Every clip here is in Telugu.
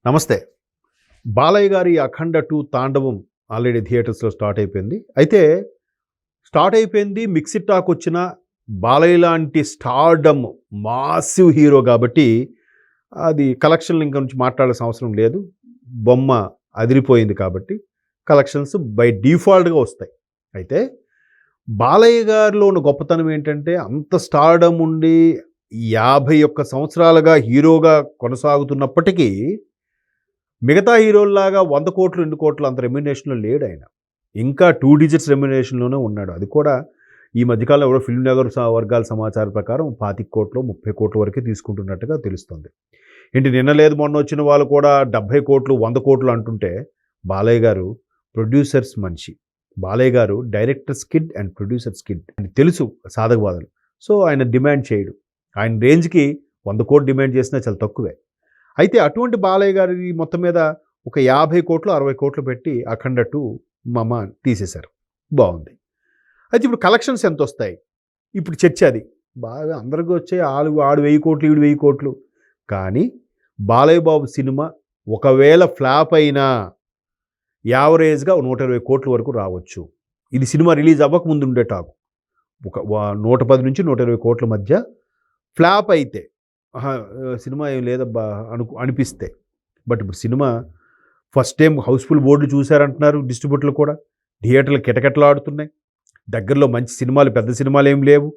నమస్తే. బాలయ్య గారి 'అఖండ 2' తాండవం ఆల్రెడీ థియేటర్స్‌లో స్టార్ట్ అయిపోయింది. అయితే స్టార్ట్ అయిపోయింది. మిక్స్డ్ టాక్ వచ్చిన బాలయ్య లాంటి స్టార్డమ్ మాసివ్ హీరో కాబట్టి అది కలెక్షన్‌లు ఇంక నుంచి మాట్లాడాల్సిన అవసరం లేదు. బొమ్మ అదిరిపోయింది కాబట్టి కలెక్షన్స్ బై డిఫాల్ట్‌గా వస్తాయి. అయితే బాలయ్య గారిలో ఉన్న గొప్పతనం ఏంటంటే అంత స్టార్డమ్ ఉండి 51 సంవత్సరాలుగా హీరోగా కొనసాగుతున్నప్పటికీ మిగతా హీరోల్లాగా 100 కోట్లు, 2 కోట్లు అంత రెమ్యునరేషన్‌లో లేడాయన. ఇంకా 2 డిజిట్స్ రెమ్యునరేషన్‌లోనే ఉన్నాడు. అది కూడా ఈ మధ్యకాలంలో ఎవరో ఫిల్మ్ నగర్ వర్గాల సమాచారం ప్రకారం 25 కోట్లు, 30 కోట్ల వరకే తీసుకుంటున్నట్టుగా తెలుస్తుంది. ఏంటి నిన్న లేదు మొన్న వచ్చిన వాళ్ళు కూడా 70 కోట్లు, 100 కోట్లు అంటుంటే బాలయ్య గారు ప్రొడ్యూసర్స్ మనిషి. బాలయ్య గారు directors kid and producers kid. ఆయనకి తెలుసు సాధకబాధలు. సో ఆయన డిమాండ్ చేయడు. ఆయన రేంజ్‌కి 100 కోట్లు డిమాండ్ చేసినా చాలా తక్కువే. అయితే అటువంటి బాలయ్య గారి మొత్తం మీద ఒక 50 కోట్లు, 60 కోట్లు పెట్టి 'అఖండ 2' మామ తీసేశారు. బాగుంది. అయితే ఇప్పుడు కలెక్షన్స్ ఎంతొస్తాయి? ఇప్పుడు చర్చ అది. బాగా అందరికి వచ్చాయి ఆడు 1000 కోట్లు, ఈడు 1000 కోట్లు. కానీ బాలయ్య బాబు సినిమా ఒకవేళ ఫ్లాప్ అయినా యావరేజ్‌గా 120 కోట్ల వరకు రావచ్చు. ఇది సినిమా రిలీజ్ అవ్వకముందు ఉండే టాక్. ఒక 110 నుంచి 120 కోట్ల మధ్య ఫ్లాప్ అయితే సినిమా ఏం లేదబ్బా అనిపిస్తే. బట్ ఇప్పుడు సినిమా ఫస్ట్ టైం హౌస్ఫుల్ బోర్డులు చూశారంటున్నారు డిస్ట్రిబ్యూటర్లు కూడా. థియేటర్లు కిటకిటలాడుతున్నాయి. దగ్గరలో మంచి సినిమాలు, పెద్ద సినిమాలు ఏం లేవు.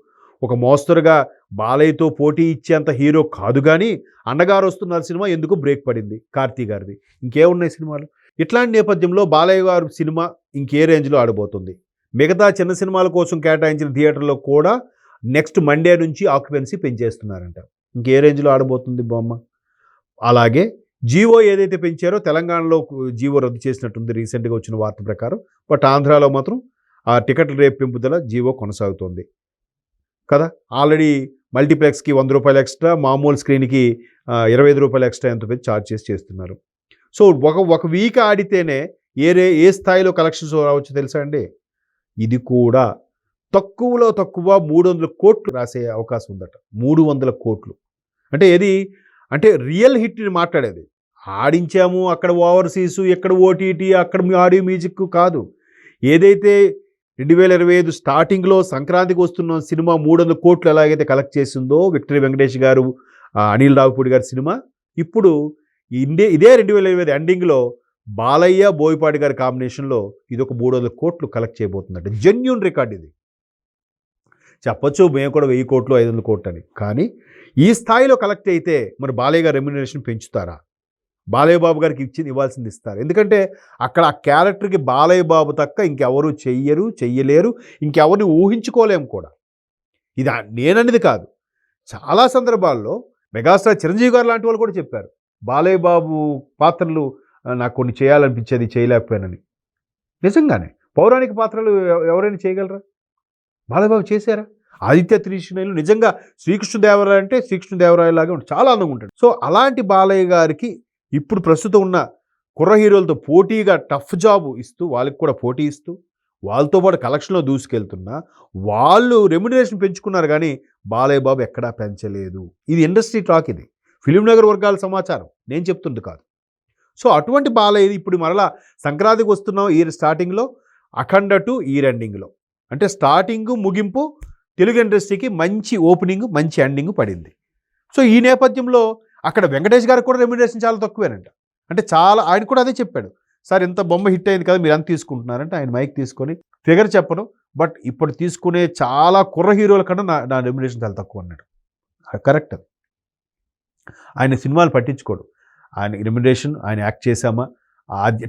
ఒక మోస్తరుగా బాలయ్యతో పోటీ ఇచ్చేంత హీరో కాదు కానీ అన్నగారు వస్తున్నారు సినిమా ఎందుకు బ్రేక్ పడింది కార్తీ గారిది. ఇంకేమున్నాయి సినిమాలు? ఇట్లాంటి నేపథ్యంలో బాలయ్య గారు సినిమా ఇంకే రేంజ్లో ఆడబోతుంది. మిగతా చిన్న సినిమాల కోసం కేటాయించిన థియేటర్లో కూడా నెక్స్ట్ మండే నుంచి ఆక్యుపెన్సీ పెంచేస్తున్నారంట. ఇంకే రేంజ్లో ఆడబోతుంది బొమ్మ. అలాగే జీవో ఏదైతే పెంచారో తెలంగాణలో జీవో రద్దు చేసినట్టుంది రీసెంట్గా వచ్చిన వార్త ప్రకారం. బట్ ఆంధ్రాలో మాత్రం ఆ టికెట్ల రేపు పెంపుదల జీవో కొనసాగుతోంది కదా. ఆల్రెడీ మల్టీప్లెక్స్కి 100 రూపాయలు ఎక్స్ట్రా, మామూలు స్క్రీన్కి 25 రూపాయలు ఎక్స్ట్రా ఎంత పెట్టి ఛార్జ్ చేస్తున్నారు. సో ఒక వీక్ ఆడితేనే ఏ స్థాయిలో కలెక్షన్స్ రావచ్చు తెలుసా అండి? ఇది కూడా తక్కువలో తక్కువ 300 కోట్లు రాసే అవకాశం ఉందట. 300 కోట్లు అంటే ఏది అంటే రియల్ హిట్ని మాట్లాడేది. ఆడించాము అక్కడ ఓవర్సీసు, ఎక్కడ ఓటీటీ, అక్కడ ఆడియో మ్యూజిక్ కాదు. ఏదైతే 2025 స్టార్టింగ్లో సంక్రాంతికి వస్తున్న సినిమా 300 కోట్లు ఎలాగైతే కలెక్ట్ చేసిందో విక్టరీ వెంకటేష్ గారు, అనిల్ రావిపూడి గారి సినిమా, ఇప్పుడు ఇదే 2025 ఎండింగ్లో బాలయ్య, బోయపాటి గారి కాంబినేషన్లో ఇది ఒక 300 కోట్లు కలెక్ట్ చేయబోతుందంటే జెన్యూన్ రికార్డ్ ఇది. చెప్పొచ్చు మేము కూడా 1000 కోట్లు, 500 కోట్లు అని. కానీ ఈ స్థాయిలో కలెక్ట్ అయితే మరి బాలయ్య గారి రెమ్యునరేషన్ పెంచుతారా? బాలయ్య బాబు గారికి ఇవ్వాల్సింది ఇస్తారు. ఎందుకంటే అక్కడ ఆ క్యారెక్టర్కి బాలయ్య బాబు తక్క ఇంకెవరు చెయ్యలేరు, ఇంకెవరిని ఊహించుకోలేము కూడా. ఇది నేననేది కాదు. చాలా సందర్భాల్లో మెగాస్టార్ చిరంజీవి గారు లాంటి వాళ్ళు కూడా చెప్పారు బాలయ్య బాబు పాత్రలు నాకు కొన్ని చేయాలనిపించేది చేయలేకపోయానని. నిజంగానే పౌరాణిక పాత్రలు ఎవరైనా చేయగలరా? బాలయ్య బాబు చేశారా? ఆదిత్య 3 నిజంగా శ్రీకృష్ణదేవరాయ అంటే శ్రీకృష్ణదేవరాయలాగా చాలా అందంగా ఉంటాడు. సో అలాంటి బాలయ్య గారికి ఇప్పుడు ప్రస్తుతం ఉన్న కుర్ర హీరోలతో పోటీగా టఫ్ జాబ్ ఇస్తూ, వాళ్ళకి కూడా పోటీ ఇస్తూ, వాళ్ళతో పాటు కలెక్షన్లో దూసుకెళ్తున్నా వాళ్ళు రెమ్యునరేషన్ పెంచుకున్నారు కానీ బాలయ్య బాబు ఎక్కడా పెంచలేదు. ఇది ఇండస్ట్రీ టాక్. ఇది ఫిల్మ్ నగర్ వర్గాల సమాచారం, నేను చెప్తుంది కాదు. సో అటువంటి బాలయ్య ఇప్పుడు మరలా సంక్రాంతికి వస్తున్నాం ఈ స్టార్టింగ్లో, అఖండ 2 ఈ ఎండింగ్లో. అంటే స్టార్టింగు ముగింపు తెలుగు ఇండస్ట్రీకి మంచి ఓపెనింగ్, మంచి ఎండింగ్ పడింది. సో ఈ నేపథ్యంలో అక్కడ వెంకటేష్ గారికి కూడా రెమ్యునరేషన్ చాలా తక్కువేనంట. అంటే చాలా ఆయన కూడా అదే చెప్పాడు, సార్ ఇంత బొమ్మ హిట్ అయింది కదా మీరు ఎంత తీసుకుంటున్నారంటే ఆయన మైక్ తీసుకొని ఫిగర్ చెప్పను, బట్ ఇప్పుడు తీసుకునే చాలా కుర్ర హీరోల కన్నా నా రెమ్యునరేషన్ చాలా తక్కువ అన్నాడు. కరెక్ట్. అది ఆయన సినిమాలు పట్టించుకోడు. ఆయన రెమ్యునరేషన్ ఆయన యాక్ట్ చేశామా,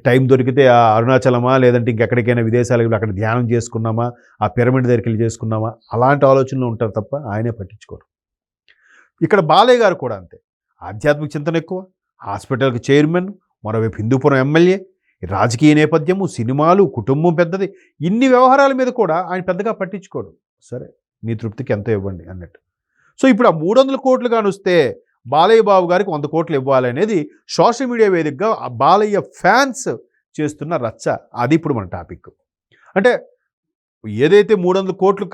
టైం దొరికితే ఆ అరుణాచలమా లేదంటే ఇంకెక్కడికైనా విదేశాలకు అక్కడ ధ్యానం చేసుకున్నామా, ఆ పిరమిడ్ దగ్గరికి వెళ్ళి చేసుకున్నామా, అలాంటి ఆలోచనలు ఉంటారు తప్ప ఆయనే పట్టించుకోరు. ఇక్కడ బాలయ్య గారు కూడా అంతే. ఆధ్యాత్మిక చింతన ఎక్కువ, హాస్పిటల్కి చైర్మన్, మరోవైపు హిందూపురం ఎమ్మెల్యే, రాజకీయ నేపథ్యము, సినిమాలు, కుటుంబం పెద్దది, ఇన్ని వ్యవహారాల మీద కూడా ఆయన పెద్దగా పట్టించుకోడు. సరే మీ తృప్తికి ఎంతో ఇవ్వండి అన్నట్టు. సో ఇప్పుడు ఆ 300 కోట్లు కానొస్తే బాలయ్య బాబు గారికి 100 కోట్లు ఇవ్వాలనేది సోషల్ మీడియా వేదికగా ఆ బాలయ్య ఫ్యాన్స్ చేస్తున్న రచ్చ. అది ఇప్పుడు మన టాపిక్. అంటే ఏదైతే 300 కోట్లు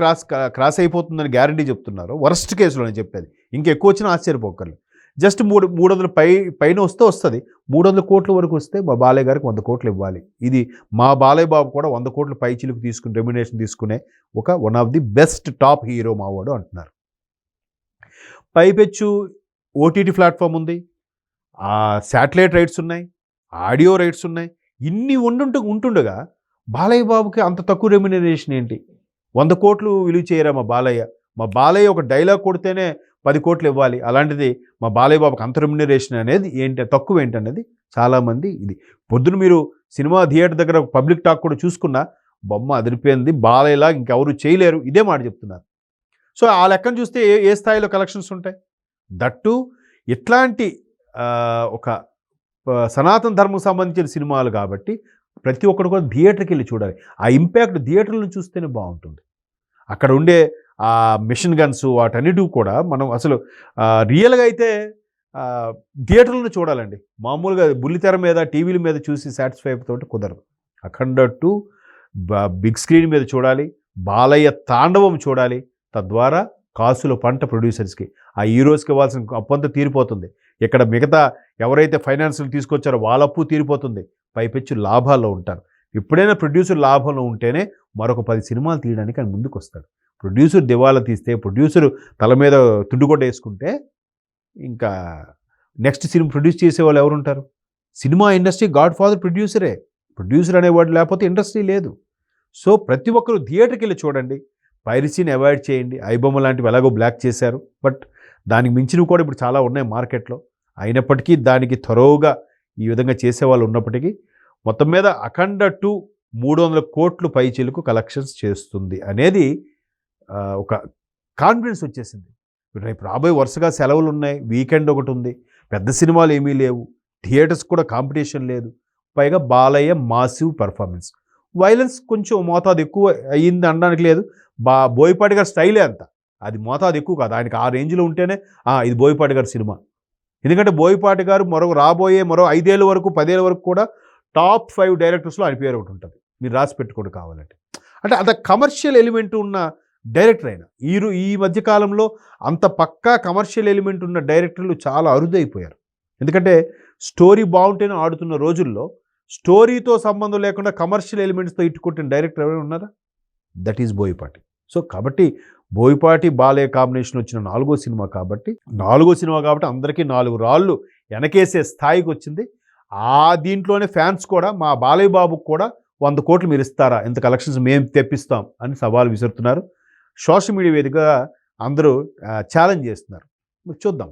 క్రాస్ అయిపోతుందని గ్యారంటీ చెప్తున్నారో వరస్ట్ కేసులో నేను చెప్పేది, ఇంకెక్కువ వచ్చినా ఆశ్చర్యపోకర్లేదు. జస్ట్ 300 పైన వస్తుంది. 300 కోట్ల వరకు వస్తే మా బాలయ్య గారికి 100 కోట్లు ఇవ్వాలి. ఇది మా బాలయ్య బాబు కూడా 100 కోట్ల పై చిలుకు తీసుకుని రెమ్యునేషన్ తీసుకునే one of the best top hero మావాడు అంటున్నారు. పైపెచ్చు ఓటీటీ ప్లాట్ఫామ్ ఉంది, శాటిలైట్ రైట్స్ ఉన్నాయి, ఆడియో రైట్స్ ఉన్నాయి. ఇన్ని ఉంటుండగా బాలయ్య బాబుకి అంత తక్కువ రెమ్యునరేషన్ ఏంటి? 100 కోట్లు విలువ చేయరా మా బాలయ్య? మా బాలయ్య ఒక డైలాగ్ కొడితేనే 10 కోట్లు ఇవ్వాలి. అలాంటిది మా బాలయ్య బాబుకి అంత రెమ్యునరేషన్ అనేది తక్కువ ఏంటనేది చాలామంది ఇది. పొద్దున మీరు సినిమా థియేటర్ దగ్గర పబ్లిక్ టాక్ కూడా చూసుకున్నా బొమ్మ అదిరిపోయింది, బాలయ్యలా ఇంకెవరు చేయలేరు, ఇదే మాట చెప్తున్నారు. సో ఆ లెక్కను చూస్తే ఏ స్థాయిలో కలెక్షన్స్ ఉంటాయి? దట్టు ఇట్లాంటి ఒక సనాతన ధర్మం సంబంధించిన సినిమాలు కాబట్టి ప్రతి ఒక్కరు కూడా థియేటర్కి వెళ్ళి చూడాలి. ఆ ఇంపాక్ట్ థియేటర్లను చూస్తేనే బాగుంటుంది. అక్కడ ఉండే ఆ మిషన్ గన్స్ వాటన్నిటి కూడా మనం అసలు రియల్గా అయితే థియేటర్లను చూడాలండి. మామూలుగా బుల్లితెర మీద టీవీల మీద చూసి సాటిస్ఫై తోటి కుదరదు. అఖండ 2 బిగ్ స్క్రీన్ మీద చూడాలి, బాలయ్య తాండవం చూడాలి. తద్వారా కాసుల పంట ప్రొడ్యూసర్స్కి, ఆ హీరోస్కి ఇవ్వాల్సిన అప్పంతా తీరిపోతుంది. ఇక్కడ మిగతా ఎవరైతే ఫైనాన్షియల్ తీసుకొచ్చారో వాళ్ళ అప్పు తీరిపోతుంది. పైపెచ్చు లాభాల్లో ఉంటారు. ఎప్పుడైనా ప్రొడ్యూసర్ లాభంలో ఉంటేనే మరొక 10 సినిమాలు తీయడానికి ఆయన ముందుకు వస్తాడు. ప్రొడ్యూసర్ దివాలా తీస్తే, ప్రొడ్యూసర్ తల మీద తుండుగొడ్డ వేసుకుంటే ఇంకా నెక్స్ట్ సినిమా ప్రొడ్యూస్ చేసేవాళ్ళు ఎవరుంటారు? సినిమా ఇండస్ట్రీ గాడ్ ఫాదర్ ప్రొడ్యూసరే. ప్రొడ్యూసర్ అనేవాడు లేకపోతే ఇండస్ట్రీ లేదు. సో ప్రతి ఒక్కరు థియేటర్కి వెళ్ళి చూడండి. పైరసీని అవాయిడ్ చేయండి. ఐబొమ్మ లాంటివి ఎలాగో బ్లాక్ చేశారు, బట్ దానికి మించినవి కూడా ఇప్పుడు చాలా ఉన్నాయి మార్కెట్లో. అయినప్పటికీ దానికి త్వరగా ఈ విధంగా చేసేవాళ్ళు ఉన్నప్పటికీ మొత్తం మీద అఖండ 2 300 కోట్లు పైచిలకు కలెక్షన్స్ చేస్తుంది అనేది ఒక కాన్ఫిడెన్స్ వచ్చేసింది. రేపు రాబోయే వరుసగా సెలవులు ఉన్నాయి, వీకెండ్ ఒకటి ఉంది, పెద్ద సినిమాలు ఏమీ లేవు, థియేటర్స్ కూడా కాంపిటీషన్ లేదు. పైగా బాలయ్య మాసివ్ పర్ఫార్మెన్స్. వైలెన్స్ కొంచెం మోతాదు ఎక్కువ అయ్యింది అనడానికి లేదు. బోయపాటి గారి స్టైలే అంత, అది మోతాదు ఎక్కువ కాదు. ఆయనకి ఆ రేంజ్లో ఉంటేనే ఇది బోయపాటి గారి సినిమా. ఎందుకంటే బోయపాటి గారు రాబోయే మరో 5 ఏళ్ళ వరకు 10 ఏళ్ళ వరకు కూడా టాప్ 5 డైరెక్టర్స్లో ఆయన పేరు ఒకటి ఉంటుంది. మీరు రాసి పెట్టుకోండి కావాలంటే. అంటే అంత కమర్షియల్ ఎలిమెంట్ ఉన్న డైరెక్టర్ అయినా ఈ మధ్యకాలంలో అంత పక్కా కమర్షియల్ ఎలిమెంట్ ఉన్న డైరెక్టర్లు చాలా అరుదైపోయారు. ఎందుకంటే స్టోరీ బాగుంటేనే ఆడుతున్న రోజుల్లో స్టోరీతో సంబంధం లేకుండా కమర్షియల్ ఎలిమెంట్స్తో ఇట్టుకొట్టిన డైరెక్టర్ ఎవరైనా ఉన్నారా? That is Boyapati. సో కాబట్టి బోయపాటి బాలయ్య కాంబినేషన్ వచ్చిన 4వ సినిమా కాబట్టి అందరికీ 4 రాళ్ళు వెనకేసే స్థాయికి వచ్చింది. దీంట్లోనే ఫ్యాన్స్ కూడా మా బాలయ్య బాబుకు కూడా 100 కోట్లు మీరు ఇస్తారా, ఇంత కలెక్షన్స్ మేము తెప్పిస్తాం అని సవాల్ విసురుతున్నారు. సోషల్ మీడియా వేదికగా అందరూ ఛాలెంజ్ చేస్తున్నారు. చూద్దాం.